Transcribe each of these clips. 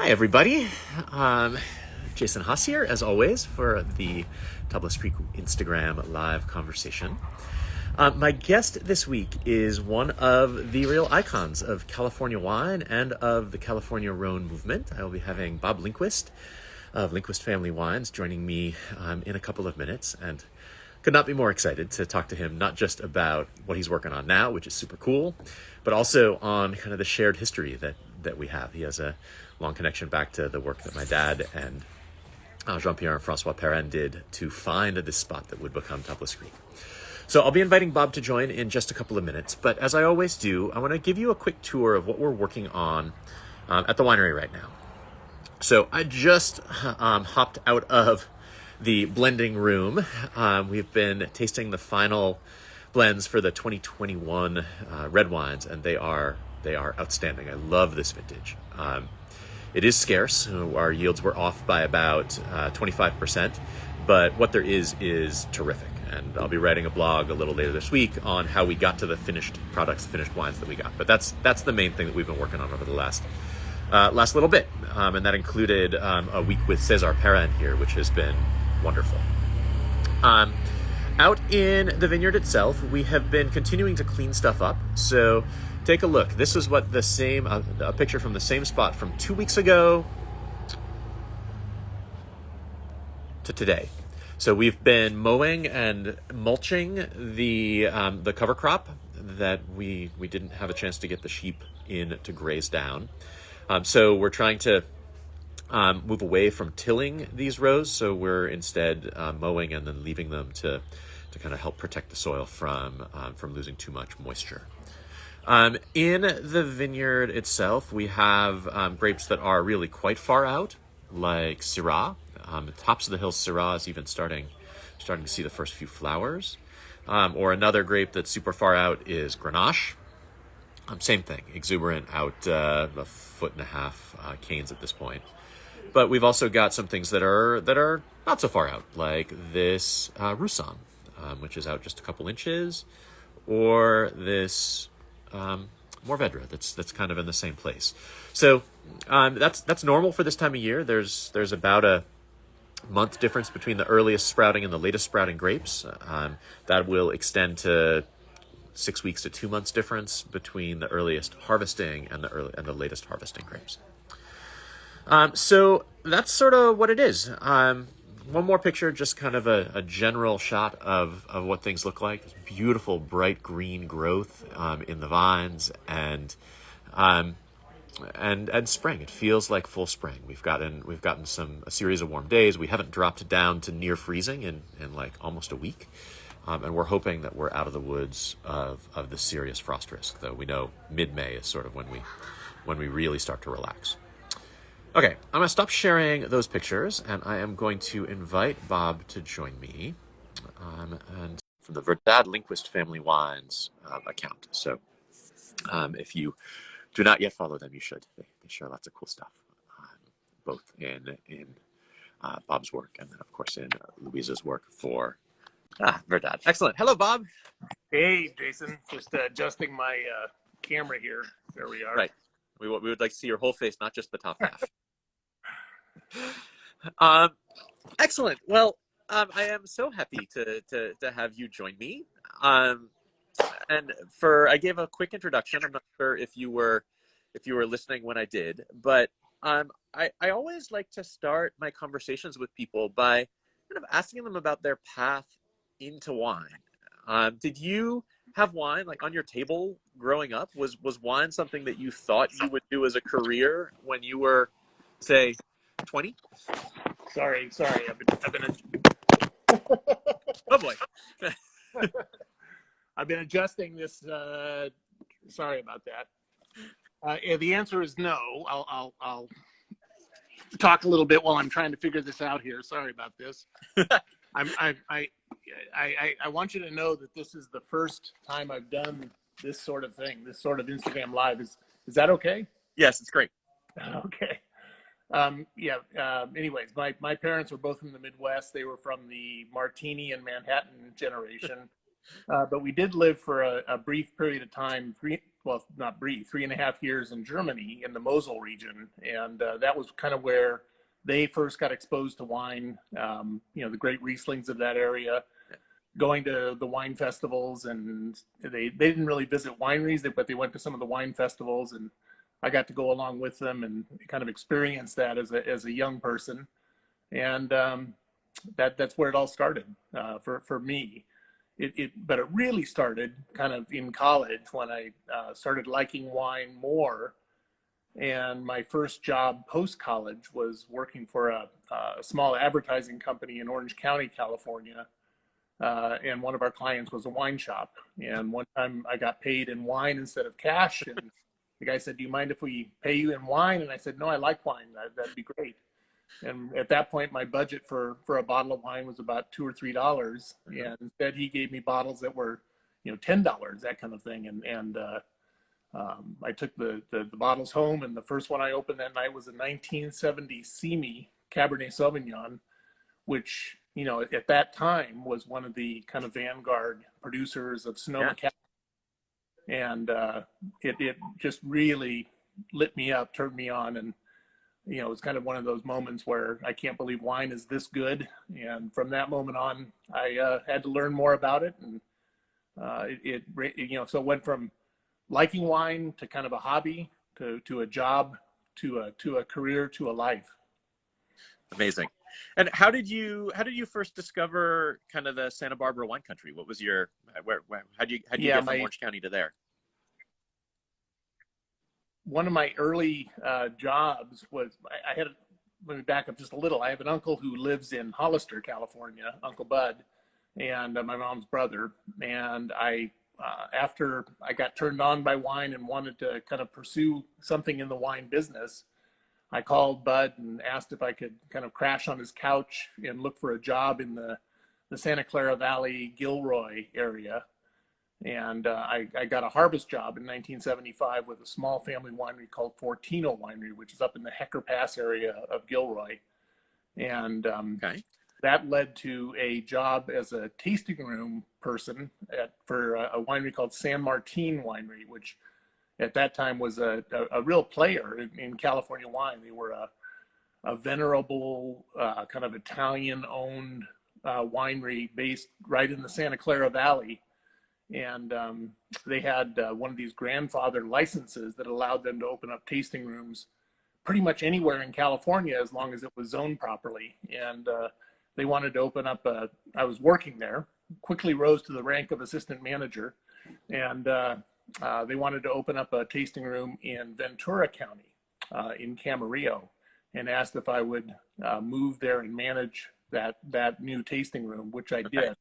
Hi, everybody. Jason Haas here, as always, for the Tablas Creek Instagram live conversation. My guest this week is one of the real icons of California wine and of the California Rhone movement. I will be having Bob Lindquist of Lindquist Family Wines joining me in a couple of minutes, and could not be more excited to talk to him, not just about what he's working on now, which is super cool, but also on kind of the shared history that we have. He has a long connection back to the work that my dad and Jean-Pierre and Francois Perrins did to find this spot that would become Tablas Creek. So I'll be inviting Bob to join in just a couple of minutes, but as I always do, I want to give you a quick tour of what we're working on at the winery right now. So I just hopped out of the blending room. We've been tasting the final blends for the 2021 red wines, and they are outstanding. I love this vintage. It is scarce. Our yields were off by about 25%, but what there is terrific. And I'll be writing a blog a little later this week on how we got to the finished products, the finished wines that we got. But that's the main thing that we've been working on over the last little bit, and that included a week with César Perrin here, which has been wonderful. Out in the vineyard itself, we have been continuing to clean stuff up. So take a look. This is what a picture from the same spot from 2 weeks ago to today. So we've been mowing and mulching the cover crop that we didn't have a chance to get the sheep in to graze down. So we're trying to move away from tilling these rows. So we're instead mowing and then leaving them to kind of help protect the soil from losing too much moisture. In the vineyard itself, we have grapes that are really quite far out, like Syrah. The tops of the hill Syrah is even starting to see the first few flowers. Or another grape that's super far out is Grenache. Same thing, exuberant, out a 1.5 foot canes at this point. But we've also got some things that are not so far out, like this Roussan, which is out just a couple inches, or this Mourvedre that's kind of in the same place. So that's normal for this time of year. There's about a month difference between the earliest sprouting and the latest sprouting grapes. That will extend to 6 weeks to 2 months difference between the earliest harvesting and the latest harvesting grapes. So that's sort of what it is. One more picture, just kind of a general shot of what things look like. Beautiful, bright green growth in the vines, and spring. It feels like full spring. We've gotten a series of warm days. We haven't dropped down to near freezing in like almost a week. And we're hoping that we're out of the woods of the serious frost risk, though we know mid-May is sort of when we really start to relax. Okay, I'm going to stop sharing those pictures, and I am going to invite Bob to join me, and from the Verdad Lindquist Family Wines account. So if you do not yet follow them, you should. They share lots of cool stuff, both in Bob's work and then, of course, in Louisa's work for Verdad. Excellent. Hello, Bob. Hey, Jason. Just adjusting my camera here. There we are. Right. We would like to see your whole face, not just the top half. Excellent. Well, I am so happy to have you join me. And I gave a quick introduction. I'm not sure if you were listening when I did, but I always like to start my conversations with people by kind of asking them about their path into wine. Did you have wine like on your table growing up? Was wine something that you thought you would do as a career when you were, say, 20? Sorry. I've been Oh boy. I've been adjusting this. Sorry about that. The answer is no. I'll talk a little bit while I'm trying to figure this out here. Sorry about this. I want you to know that this is the first time I've done this sort of thing, this sort of Instagram Live. Is that okay? Yes, it's great. Okay. Anyways, my parents were both from the Midwest. They were from the Martini and Manhattan generation. But we did live for a brief period of time, well, not brief, 3.5 years in Germany in the Mosel region. And that was kind of where they first got exposed to wine, the great Rieslings of that area, going to the wine festivals. And they didn't really visit wineries, but they went to some of the wine festivals. And I got to go along with them and kind of experience that as a young person. And that's where it all started for me. But it really started kind of in college when I started liking wine more. And my first job post-college was working for a small advertising company in Orange County, California. And one of our clients was a wine shop. And one time I got paid in wine instead of cash. And the guy said, "Do you mind if we pay you in wine?" And I said, "No, I like wine. That'd be great." And at that point, my budget for a bottle of wine was about $2 or $3. And instead, he gave me bottles that were, $10, that kind of thing. And I took the bottles home, and the first one I opened that night was a 1970 Simi Cabernet Sauvignon, which, at that time was one of the kind of vanguard producers of Sonoma Cabernet. And it just really lit me up, turned me on. And it was kind of one of those moments where I can't believe wine is this good. And from that moment on, I had to learn more about it. And so it went from liking wine to kind of a hobby to a job to a career to a life. Amazing. And how did you first discover kind of the Santa Barbara wine country? What was your how do you get from Orange County to there? One of my early jobs was, let me back up just a little. I have an uncle who lives in Hollister, California, Uncle Bud, and my mom's brother. And after I got turned on by wine and wanted to kind of pursue something in the wine business, I called Bud and asked if I could kind of crash on his couch and look for a job in the Santa Clara Valley, Gilroy area. And I got a harvest job in 1975 with a small family winery called Fortino Winery, which is up in the Hecker Pass area of Gilroy. And that led to a job as a tasting room person for a winery called San Martin Winery, which at that time was a real player in California wine. They were a venerable kind of Italian-owned winery based right in the Santa Clara Valley. And they had one of these grandfather licenses that allowed them to open up tasting rooms pretty much anywhere in California as long as it was zoned properly. And they wanted to open up I was working there, quickly rose to the rank of assistant manager, and they wanted to open up a tasting room in Ventura County in Camarillo, and asked if I would move there and manage that new tasting room, which I did.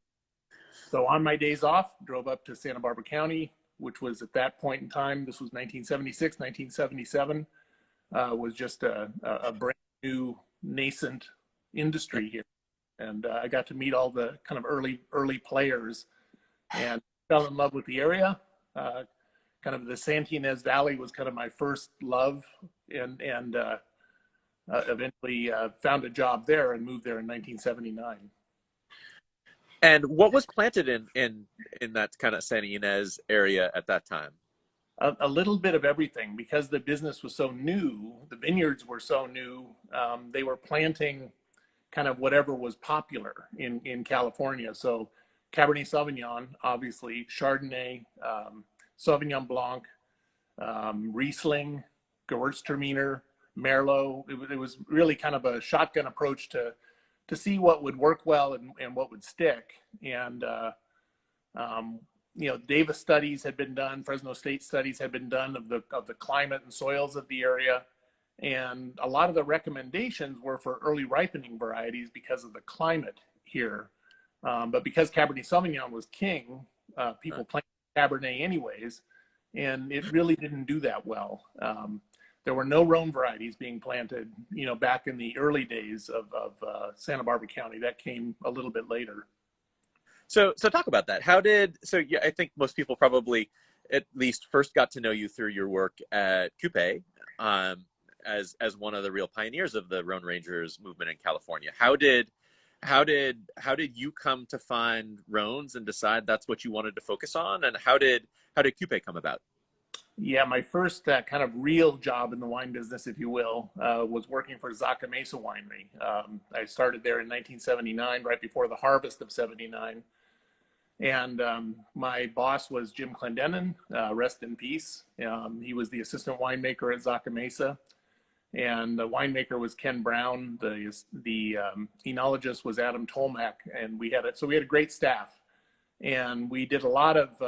So on my days off, drove up to Santa Barbara County, which was at that point in time, this was 1976, 1977, was just a brand new nascent industry here. And I got to meet all the kind of early players and fell in love with the area. Kind of the Santa Ynez Valley was kind of my first love, and eventually found a job there and moved there in 1979. And what was planted in that kind of Santa Ynez area at that time? A little bit of everything, because the business was so new, the vineyards were so new. They were planting kind of whatever was popular in California. So Cabernet Sauvignon, obviously, Chardonnay, Sauvignon Blanc, Riesling, Gewürztraminer, Merlot. It was really kind of a shotgun approach to see what would work well and what would stick. And, Davis studies had been done, Fresno State studies had been done of the climate and soils of the area. And a lot of the recommendations were for early ripening varieties because of the climate here. But because Cabernet Sauvignon was king, people planted Cabernet anyways, and it really didn't do that well. There were no Rhone varieties being planted, back in the early days of Santa Barbara County. That came a little bit later. So talk about that. I think most people probably at least first got to know you through your work at Coupe, as one of the real pioneers of the Rhone Rangers movement in California. How did you come to find Rhones and decide that's what you wanted to focus on? And how did Coupe come about? Yeah, my first kind of real job in the wine business, if you will, was working for Zaca Mesa Winery. I started there in 1979, right before the harvest of 79. And my boss was Jim Clendenin, rest in peace. He was the assistant winemaker at Zaca Mesa. And the winemaker was Ken Brown. The enologist was Adam Tolmack. And we had a great staff. And we did a lot of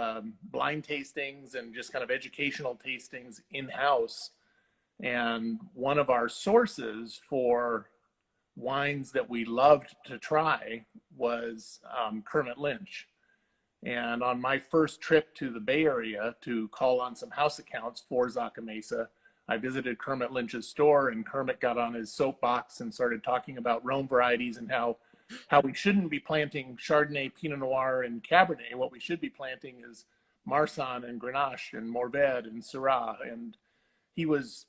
blind tastings and just kind of educational tastings in-house. And one of our sources for wines that we loved to try was Kermit Lynch. And on my first trip to the Bay Area to call on some house accounts for Zaca Mesa, I visited Kermit Lynch's store, and Kermit got on his soapbox and started talking about Rhone varieties and how we shouldn't be planting Chardonnay, Pinot Noir, and Cabernet. What we should be planting is Marsanne and Grenache and Mourvèdre and Syrah. And he was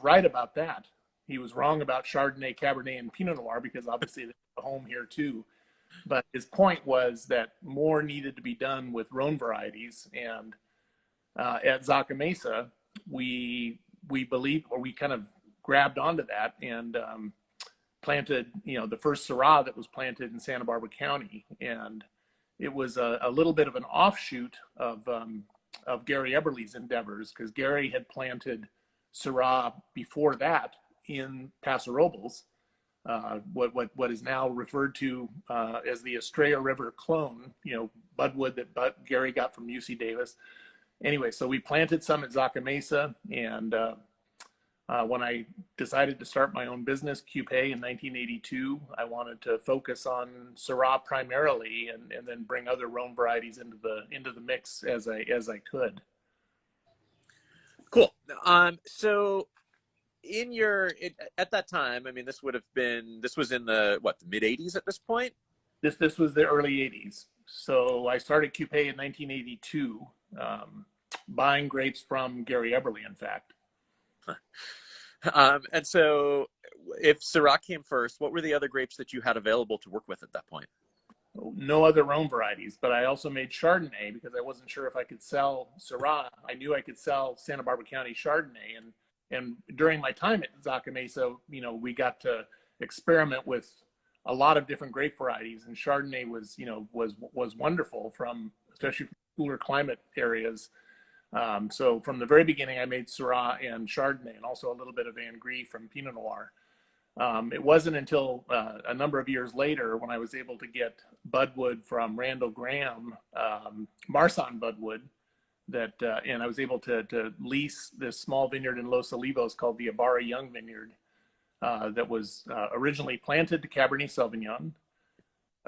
right about that. He was wrong about Chardonnay, Cabernet, and Pinot Noir because obviously they're a home here too. But his point was that more needed to be done with Rhone varieties. And at Zaca Mesa, we believed, or we kind of grabbed onto that and planted, the first Syrah that was planted in Santa Barbara County. And it was a little bit of an offshoot of Gary Eberle's endeavors, because Gary had planted Syrah before that in Paso Robles, what is now referred to as the Estrella River clone, budwood that Gary got from UC Davis. Anyway, so we planted some at Zaca Mesa, and when I decided to start my own business, Cupé, in 1982, I wanted to focus on Syrah primarily, and then bring other Rhone varieties into the mix as I could. Cool. So at that time, I mean, this was in the mid 80s at this point? This was the early 80s. So I started Cupé in 1982, buying grapes from Gary Eberle, in fact. And so if Syrah came first, what were the other grapes that you had available to work with at that point? No other Rhone varieties, but I also made Chardonnay because I wasn't sure if I could sell Syrah. I knew I could sell Santa Barbara County Chardonnay, and during my time at Zaca Mesa, we got to experiment with a lot of different grape varieties, and Chardonnay was wonderful, especially from cooler climate areas. So from the very beginning, I made Syrah and Chardonnay, and also a little bit of Van Gris from Pinot Noir. It wasn't until a number of years later when I was able to get budwood from Randall Graham, Marsanne budwood, and I was able to lease this small vineyard in Los Olivos called the Ibarra Young Vineyard, that was originally planted to Cabernet Sauvignon,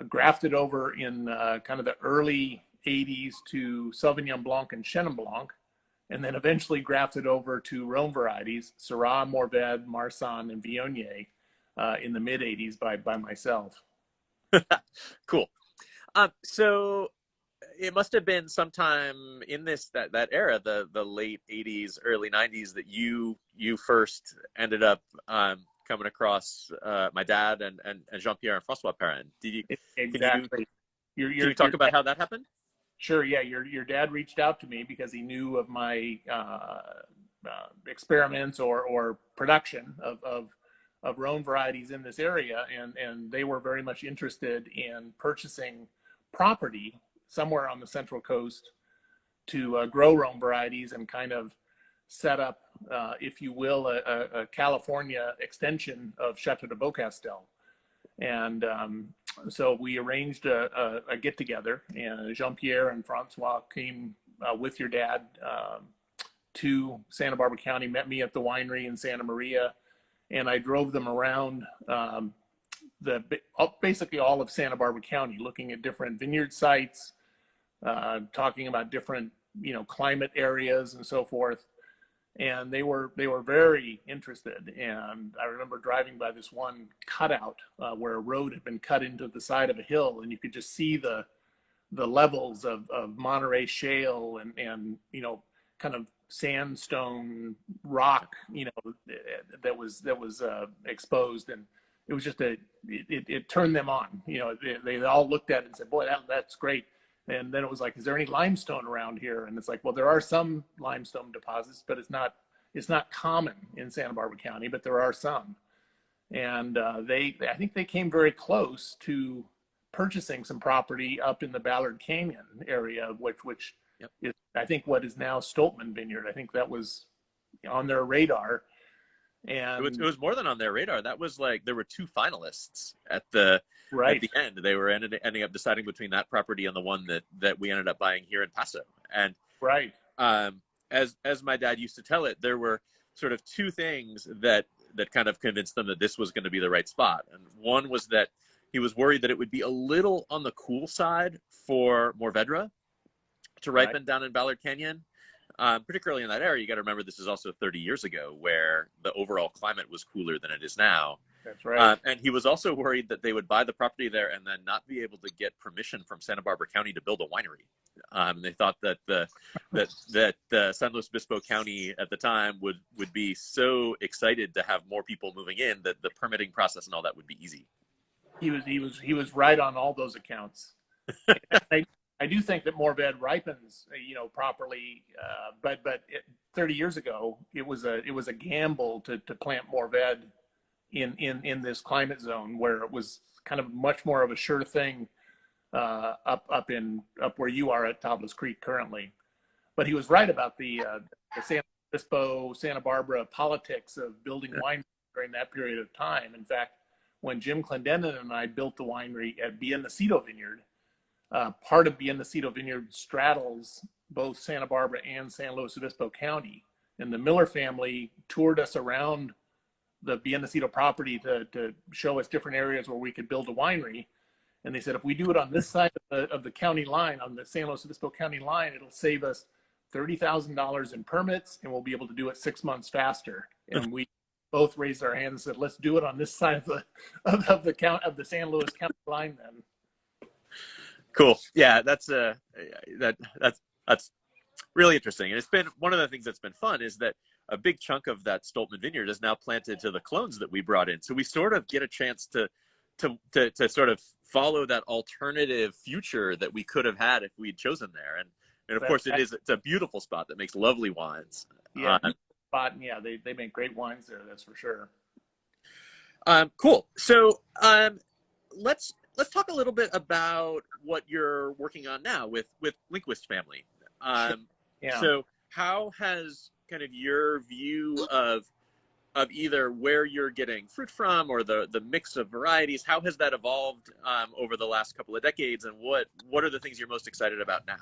grafted over in kind of the early 80s to Sauvignon Blanc and Chenin Blanc, and then eventually grafted over to Rhone varieties, Syrah, Mourvèdre, Marsanne, and Viognier, in the mid 80s by myself. Cool. So it must have been sometime in that era, the late 80s, early 90s, that you first ended up coming across my dad and Jean-Pierre and François Perrin. Exactly. Can you talk about how that happened? Sure. Yeah. Your dad reached out to me because he knew of my experiments or production of Rhone varieties in this area, and they were very much interested in purchasing property somewhere on the Central Coast to grow Rhone varieties and kind of set up, if you will, a California extension of Chateau de Beaucastel. And so we arranged a get-together, and Jean-Pierre and Francois came with your dad to Santa Barbara County, met me at the winery in Santa Maria, and I drove them around basically all of Santa Barbara County, looking at different vineyard sites, talking about different climate areas and so forth. And they were very interested. And I remember driving by this one cutout where a road had been cut into the side of a hill, and you could just see the levels of Monterey shale and kind of sandstone rock that was exposed, and it was just it turned them on. They all looked at it and said, "Boy, that's great." And then it was like, is there any limestone around here? And it's like, well, there are some limestone deposits, but it's not common in Santa Barbara County, but there are some. And I think they came very close to purchasing some property up in the Ballard Canyon area, which Yep. is, I think, what is now Stoltman Vineyard. I think that was on their radar. And It was more than on their radar. That was like there were two finalists at the right, end. They were ending up deciding between that property and the one that we ended up buying here in Paso. And right, as my dad used to tell it, there were sort of two things that kind of convinced them that this was going to be the right spot. And one was that he was worried that it would be a little on the cool side for Mourvedre to ripen right. down in Ballard Canyon. Particularly in that area, you got to remember this is also 30 years ago where the overall climate was cooler than it is now. That's right. And he was also worried that they would buy the property there and then not be able to get permission from Santa Barbara County to build a winery. They thought that the San Luis Obispo County at the time would be so excited to have more people moving in that the permitting process and all that would be easy. He was right on all those accounts. I do think that Mourvedre ripens, properly, but 30 years ago it was a gamble to plant Mourvedre in this climate zone where it was kind of much more of a sure thing up where you are at Tablas Creek currently. But he was right about the San Obispo, Santa Barbara politics of building wine during that period of time. In fact, when Jim Clendenin and I built the winery at Biennacido Vineyard, part of Biennacido Vineyard straddles both Santa Barbara and San Luis Obispo County. And the Miller family toured us around the Biennacido property to show us different areas where we could build a winery. And they said, if we do it on this side of the county line, on the San Luis Obispo County line, it'll save us $30,000 in permits, and we'll be able to do it 6 months faster. And we both raised our hands and said, let's do it on this side of the San Luis County line then. Cool. Yeah, that's really interesting. And it's been one of the things that's been fun is that a big chunk of that Stoltman Vineyard is now planted to the clones that we brought in. So we sort of get a chance to sort of follow that alternative future that we could have had if we'd chosen there. And of course it's a beautiful spot that makes lovely wines. Yeah, spot, and yeah, they make great wines there, that's for sure. Cool. So let's talk a little bit about what you're working on now with Lindquist family. Yeah. So how has kind of your view of either where you're getting fruit from or the mix of varieties, how has that evolved over the last couple of decades, and what are the things you're most excited about now?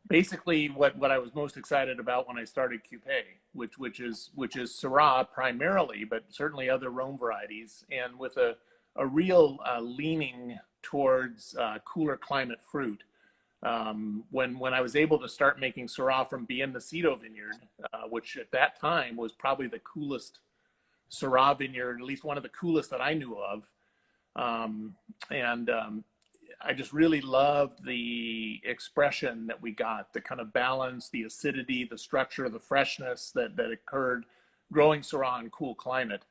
Basically, what I was most excited about when I started Cupé, which is Syrah primarily, but certainly other Rhone varieties, and with a real leaning towards cooler climate fruit. When I was able to start making Syrah from Biennacido Vineyard, which at that time was probably the coolest Syrah vineyard, at least one of the coolest that I knew of. I just really loved the expression that we got, the kind of balance, the acidity, the structure, the freshness that occurred growing Syrah in cool climate.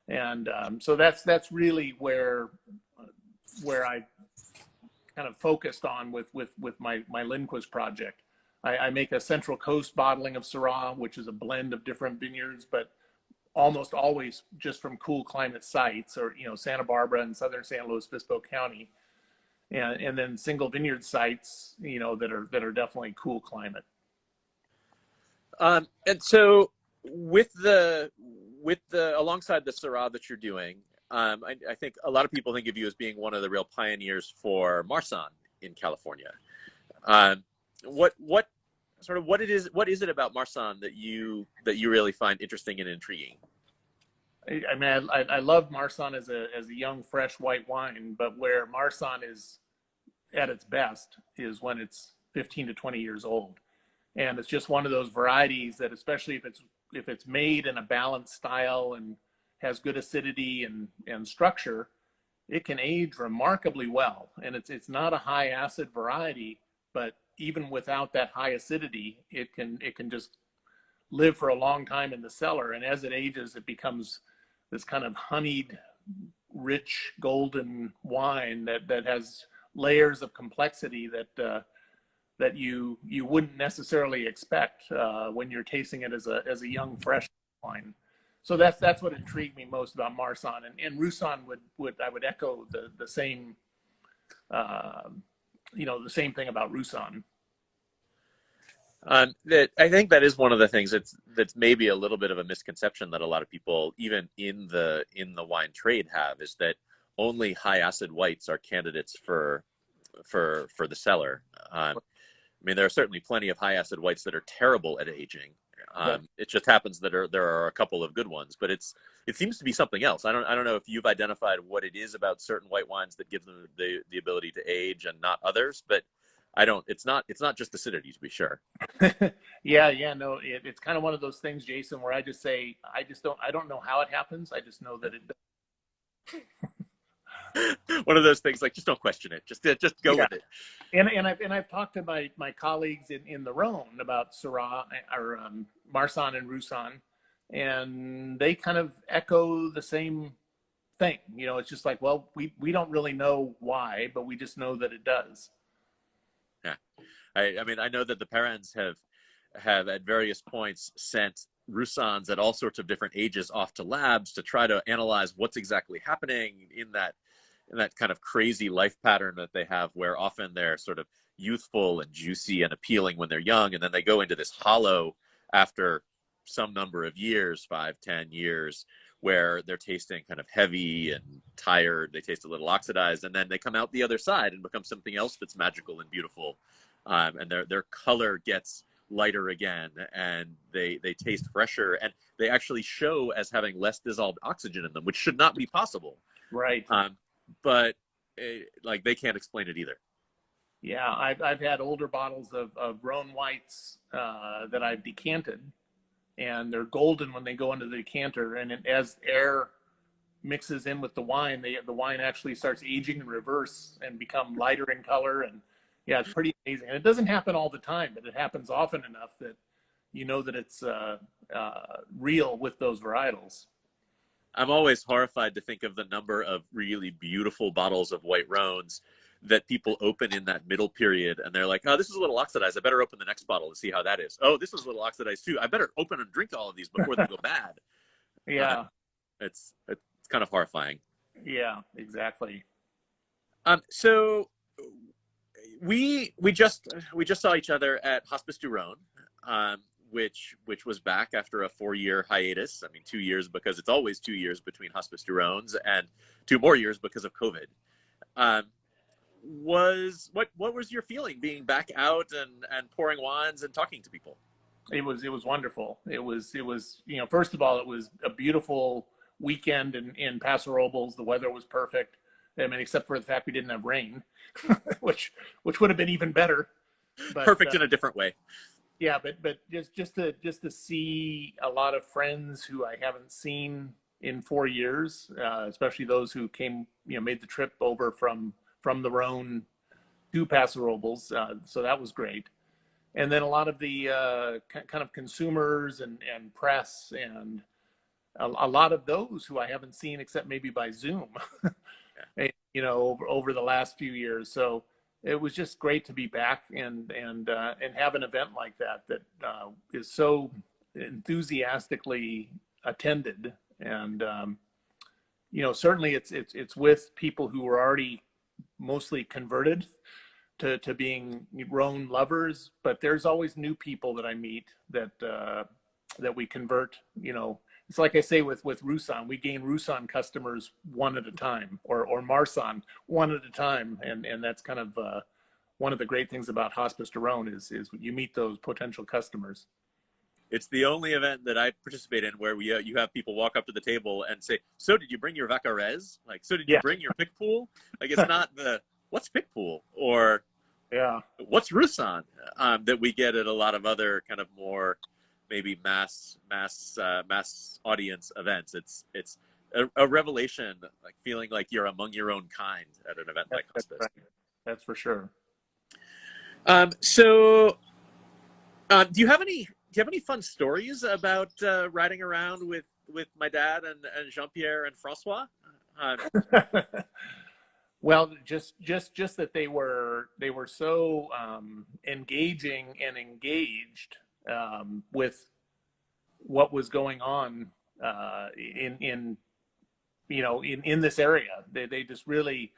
And so that's really where I kind of focused on with my Lindquist project. I make a Central Coast bottling of Syrah, which is a blend of different vineyards, but almost always just from cool climate sites, or Santa Barbara and southern San Luis Obispo County, and then single vineyard sites that are definitely cool climate. And so with the alongside the Syrah that you're doing, I think a lot of people think of you as being one of the real pioneers for Marsanne in California. What is it about Marsanne that you really find interesting and intriguing? I mean, I love Marsanne as a young, fresh white wine, but where Marsanne is at its best is when it's 15 to 20 years old, and it's just one of those varieties that, especially if it's made in a balanced style and has good acidity and structure, it can age remarkably well. And it's not a high acid variety, but even without that high acidity, it can just live for a long time in the cellar. And as it ages, it becomes this kind of honeyed, rich, golden wine that has layers of complexity that you wouldn't necessarily expect when you're tasting it as a young fresh wine. So that's what intrigued me most about Marsanne, and Roussanne I would echo the same the same thing about Roussanne. That I think that is one of the things that's maybe a little bit of a misconception that a lot of people, even in the wine trade, have, is that only high acid whites are candidates for the cellar. I mean, there are certainly plenty of high acid whites that are terrible at aging. It just happens that there are a couple of good ones, but it seems to be something else. I don't know if you've identified what it is about certain white wines that give them the ability to age and not others, but I don't. It's not just acidity, to be sure. Yeah, no, it's kind of one of those things, Jason, where I just say I don't know how it happens. I just know that it does. One of those things, like, just don't question it. Just go with it. And I've talked to my colleagues in the Rhone about Syrah or Marsanne and Roussanne, and they kind of echo the same thing. It's just like, well, we don't really know why, but we just know that it does. Yeah, I mean, I know that the Perrins have at various points sent Roussannes at all sorts of different ages off to labs to try to analyze what's exactly happening in that kind of crazy life pattern that they have, where often they're sort of youthful and juicy and appealing when they're young, and then they go into this hollow after some number of years, 5-10 years, where they're tasting kind of heavy and tired. They taste a little oxidized, and then they come out the other side and become something else that's magical and beautiful. And their color gets lighter again, and they taste fresher, and they actually show as having less dissolved oxygen in them, which should not be possible. Right. But like, they can't explain it either. Yeah, I've had older bottles of Rhone whites that I've decanted, and they're golden when they go into the decanter, and as air mixes in with the wine, the wine actually starts aging in reverse and become lighter in color. And yeah, it's pretty amazing. And it doesn't happen all the time, but it happens often enough that you know that it's real with those varietals. I'm always horrified to think of the number of really beautiful bottles of white Rhones that people open in that middle period, and they're like, oh, this is a little oxidized. I better open the next bottle to see how that is. Oh, this is a little oxidized too. I better open and drink all of these before they go bad. Yeah. It's kind of horrifying. Yeah, exactly. So we just saw each other at Hospice du Rhône, which was back after a 4-year hiatus. I mean, 2 years because it's always 2 years between Hospice du Rhônes, and 2 more years because of COVID. What was your feeling being back out and pouring wines and talking to people? It was wonderful. It was first of all, it was a beautiful weekend in Paso Robles. The weather was perfect. I mean, except for the fact we didn't have rain, which would have been even better. But, perfect in a different way. Yeah, but just to see a lot of friends who I haven't seen in 4 years, especially those who came, made the trip over from the Rhone to Paso Robles. So that was great. And then a lot of the kind of consumers and press, and a lot of those who I haven't seen except maybe by Zoom, over the last few years. So it was just great to be back and have an event like that is so enthusiastically attended. And certainly it's with people who were already mostly converted to being Rhone lovers, but there's always new people that I meet that we convert. It's like I say with Roussanne, we gain Roussanne customers one at a time, or Marsanne one at a time, and that's kind of one of the great things about Hospice du Rhône is you meet those potential customers. It's the only event that I participate in where you have people walk up to the table and say, "So did you bring your Vacarez? Like, so did you bring your Picpoul?" Like, it's not the "What's Picpoul?" or "What's Roussanne?" That we get at a lot of other kind of more maybe mass audience events. It's a revelation, like feeling like you're among your own kind at an event like Hospice. Right. That's for sure. So, do you have any fun stories about riding around with my dad and Jean-Pierre and Francois? Well, just that they were so engaging and engaged with what was going on in in this area. They just really,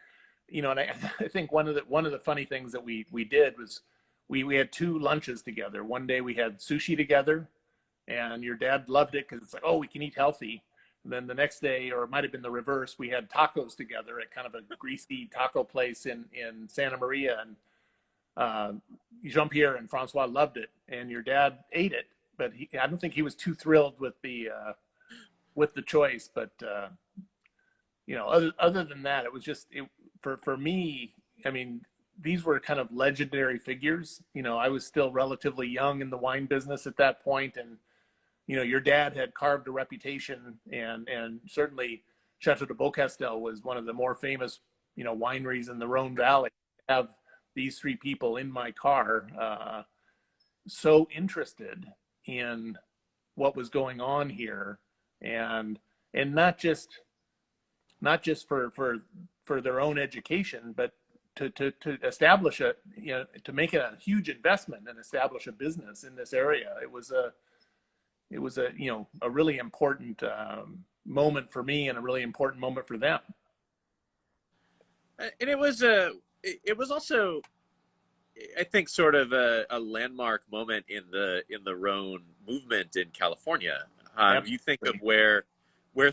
and I think one of the funny things that we did was we had two lunches together. One day we had sushi together, and your dad loved it because it's like, oh, we can eat healthy. And then the next day, or it might have been the reverse, we had tacos together at kind of a greasy taco place in Santa Maria, and Jean-Pierre and Francois loved it, and your dad ate it, but I don't think he was too thrilled with the choice. But other than that, it was just for me. I mean, these were kind of legendary figures. I was still relatively young in the wine business at that point, and your dad had carved a reputation, and certainly Chateau de Beaucastel was one of the more famous, wineries in the Rhone Valley. I have these three people in my car, so interested in what was going on here, and not just for their own education, but to establish to make a huge investment and establish a business in this area. It was a a really important moment for me, and a really important moment for them. And it was also, I think, sort of a landmark moment in the Rhone movement in California. You think of where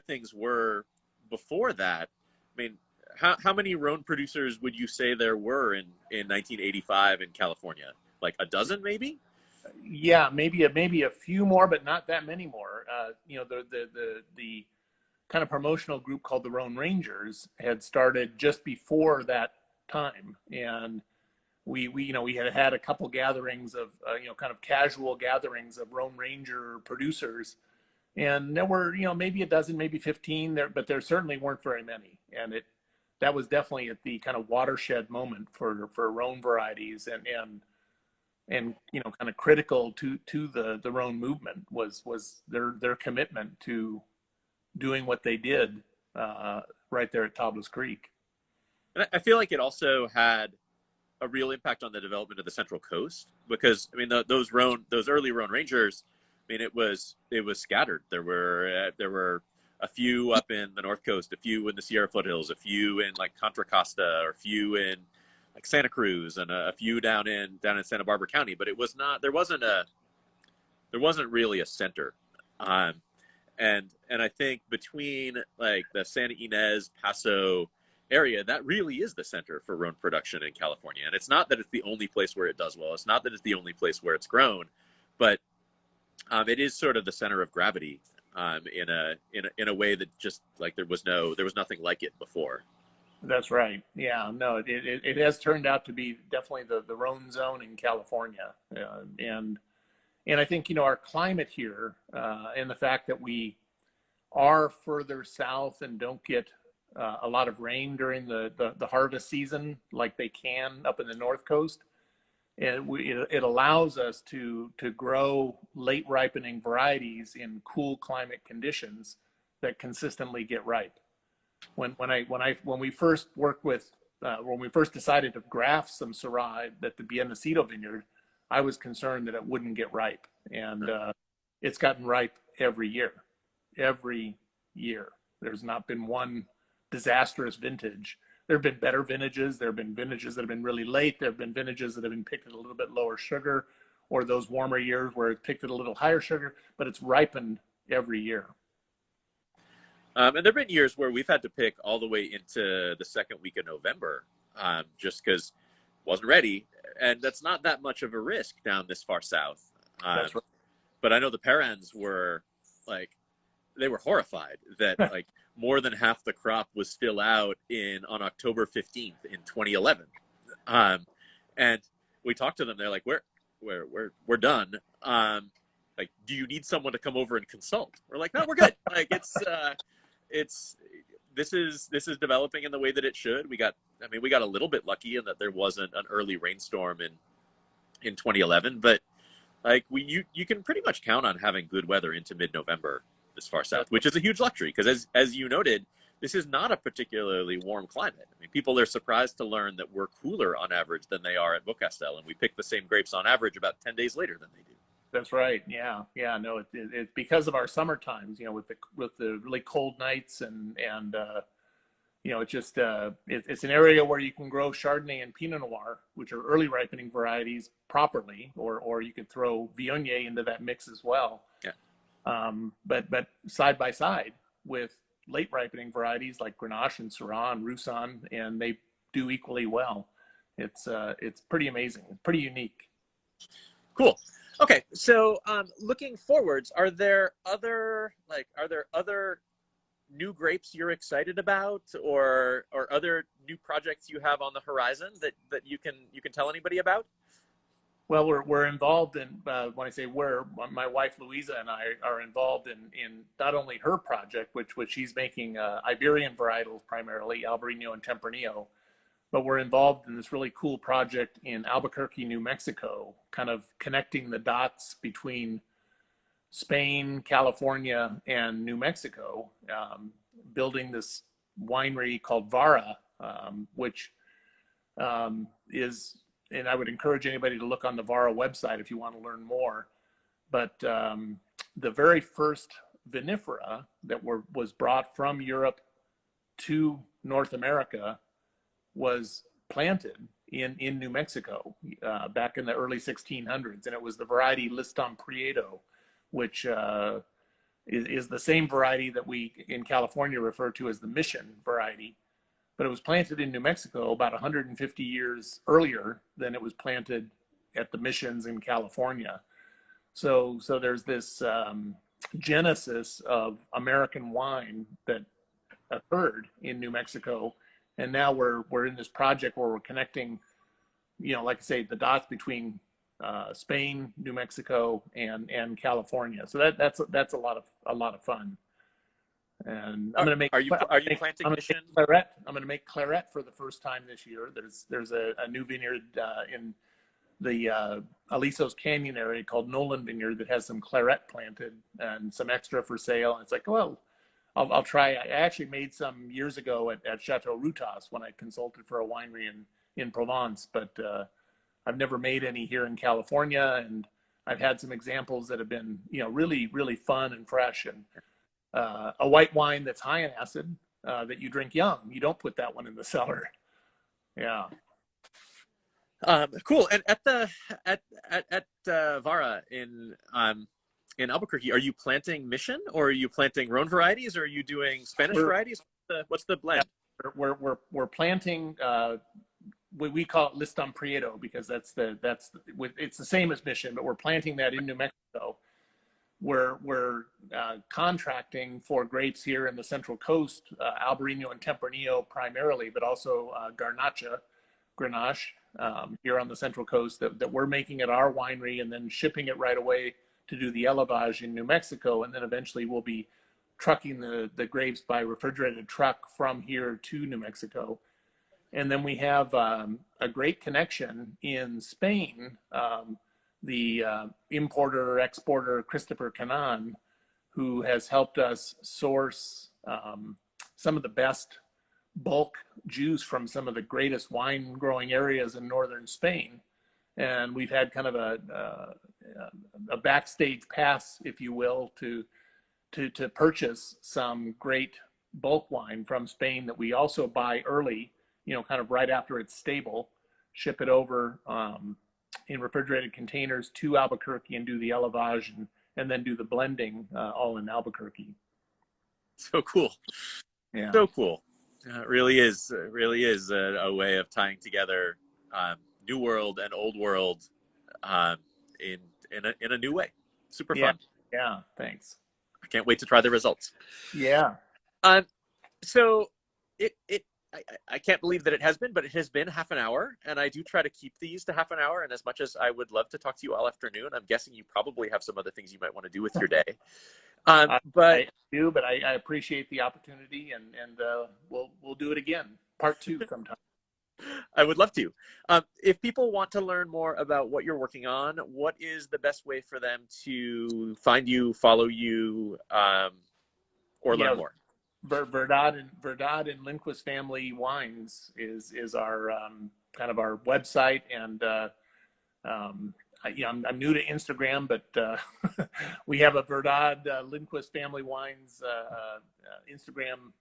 things were before that. I mean, how many Rhone producers would you say there were in 1985 in California? Like a dozen, maybe? Yeah, maybe a few more, but not that many more. The kind of promotional group called the Rhone Rangers had started just before that time, and we had a couple gatherings of kind of casual gatherings of Rhone Ranger producers, and there were maybe a dozen, maybe 15 there, but there certainly weren't very many, and that was definitely at the kind of watershed moment for Rhone varieties, and kind of critical to the Rhone movement was their commitment to doing what they did right there at Tablas Creek. And I feel like it also had a real impact on the development of the Central Coast, because I mean those early Rhone Rangers, I mean it was scattered. There were a few up in the North Coast, a few in the Sierra foothills, a few in like Contra Costa, or a few in like Santa Cruz, and a few down in Santa Barbara County. But there wasn't really a center. And I think between like the Santa Ynez, Paso area, that really is the center for Rhone production in California. And it's not that it's the only place where it does well. It's not that it's the only place where it's grown, but it is sort of the center of gravity in a way that just like there was nothing like it before. That's right. Yeah, no, it has turned out to be definitely the Rhone zone in California, and I think our climate here, and the fact that we are further south and don't get a lot of rain during the harvest season like they can up in the North Coast, it allows us to grow late ripening varieties in cool climate conditions that consistently get ripe. When we first worked with when we first decided to graft some Syrah at the Biennacido vineyard, I was concerned that it wouldn't get ripe, and it's gotten ripe every year. Every year, there's not been one disastrous vintage. There have been better vintages. There have been vintages that have been really late. There have been vintages that have been picked at a little bit lower sugar, or those warmer years where it's picked at a little higher sugar, but it's ripened every year. And there have been years where we've had to pick all the way into the second week of November, just because wasn't ready. And that's not that much of a risk down this far south. That's right. But I know the Perrins were like, they were horrified that like more than half the crop was still out on October 15th in 2011. And we talked to them. They're like, we're done. Like, do you need someone to come over and consult? We're like, no, we're good. Like this is developing in the way that it should. We got a little bit lucky in that there wasn't an early rainstorm in 2011, but like you can pretty much count on having good weather into mid-November this far south, which is a huge luxury because as you noted, this is not a particularly warm climate. I mean, people are surprised to learn that we're cooler on average than they are at Beaucastel, and we pick the same grapes on average about 10 days later than they do. That's right. Yeah, yeah. No, it's because of our summer times. With the really cold nights and it's just it's an area where you can grow Chardonnay and Pinot Noir, which are early ripening varieties, properly, or you could throw Viognier into that mix as well. Yeah. But side by side with late ripening varieties like Grenache and Syrah and Roussanne, and they do equally well. It's pretty amazing, pretty unique. Cool. Okay, so looking forwards, are there other new grapes you're excited about, or other new projects you have on the horizon that you can tell anybody about? Well, we're involved in, when I say we're, my wife Louisa and I are involved in not only her project, which she's making Iberian varietals primarily, Albarino and Tempranillo, but we're involved in this really cool project in Albuquerque, New Mexico, kind of connecting the dots between Spain, California, and New Mexico, building this winery called Vara, which is, and I would encourage anybody to look on the Vara website if you want to learn more. But the very first vinifera that was brought from Europe to North America was planted in New Mexico back in the early 1600s, and it was the variety Liston Prieto, which is the same variety that we in California refer to as the Mission variety, but it was planted in New Mexico about 150 years earlier than it was planted at the missions in California. So there's this genesis of American wine that occurred in New Mexico. And now we're in this project where we're connecting, like I say, the dots between Spain, New Mexico, and California. So that's a lot of fun. And I'm going to make. Are you planting Mission? Claret. I'm going to make Claret for the first time this year. There's a new vineyard in the Alisos Canyon area called Nolan Vineyard that has some Claret planted and some extra for sale. And it's like, well, I'll try. I actually made some years ago at Chateau Routas when I consulted for a winery in Provence, but I've never made any here in California, and I've had some examples that have been, really, really fun and fresh. And a white wine that's high in acid that you drink young, you don't put that one in the cellar. Yeah. Cool. And at Vara in Albuquerque, are you planting Mission, or are you planting Rhone varieties, or are you doing Spanish varieties? What's the blend? Yeah, we're planting. We call it Liston Prieto because it's the same as Mission, but we're planting that in New Mexico. We're contracting for grapes here in the Central Coast, Albarino and Tempranillo primarily, but also Grenache here on the Central Coast that we're making at our winery and then shipping it right away to do the élevage in New Mexico, and then eventually we'll be trucking the grapes by refrigerated truck from here to New Mexico. And then we have a great connection in Spain. The importer, exporter, Christopher Canan, who has helped us source some of the best bulk juice from some of the greatest wine growing areas in northern Spain. And we've had kind of a backstage pass, if you will, to purchase some great bulk wine from Spain that we also buy early, kind of right after it's stable, ship it over in refrigerated containers to Albuquerque and do the élevage and then do the blending all in Albuquerque. So cool. Yeah. So cool. It really is a way of tying together New World and Old World in a new way. Super fun. Yeah. Thanks. I can't wait to try the results. Yeah. So I can't believe that it has been, but it has been half an hour, and I do try to keep these to half an hour. And as much as I would love to talk to you all afternoon, I'm guessing you probably have some other things you might want to do with your day. I do, but I appreciate the opportunity, and we'll do it again, part 2 sometime. I would love to. If people want to learn more about what you're working on, what is the best way for them to find you, follow you, or learn more? Verdad and Lindquist family wines is our kind of our website, and I'm new to Instagram, but we have a Verdad Lindquist family wines Instagram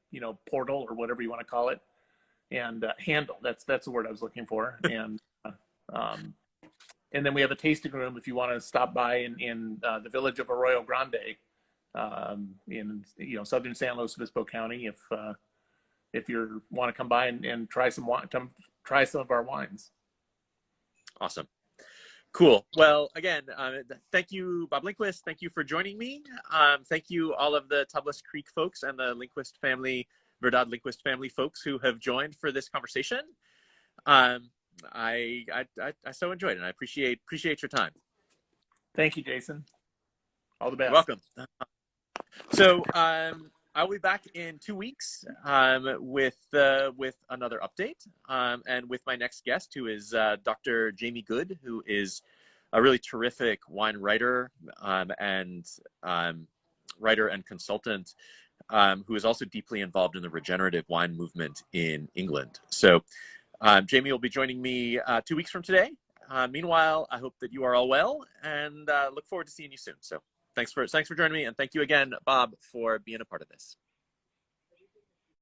portal, or whatever you want to call it, and handle. That's the word I was looking for. Um, and then we have a tasting room if you want to stop by in the village of Arroyo Grande, in southern San Luis Obispo County. If you want to come by and try some wine, try some of our wines. Awesome. Cool. Well, again, thank you, Bob Lindquist. Thank you for joining me. Thank you, all of the Tablas Creek folks and the Lindquist family, Verdad Lindquist family folks who have joined for this conversation. I so enjoyed it. And I appreciate your time. Thank you, Jason. All the best. You're welcome. So I'll be back in 2 weeks with another update, and with my next guest, who is Dr. Jamie Good, who is a really terrific wine writer and consultant, who is also deeply involved in the regenerative wine movement in England. So Jamie will be joining me 2 weeks from today. Meanwhile, I hope that you are all well, and look forward to seeing you soon. So thanks for joining me, and thank you again, Bob, for being a part of this.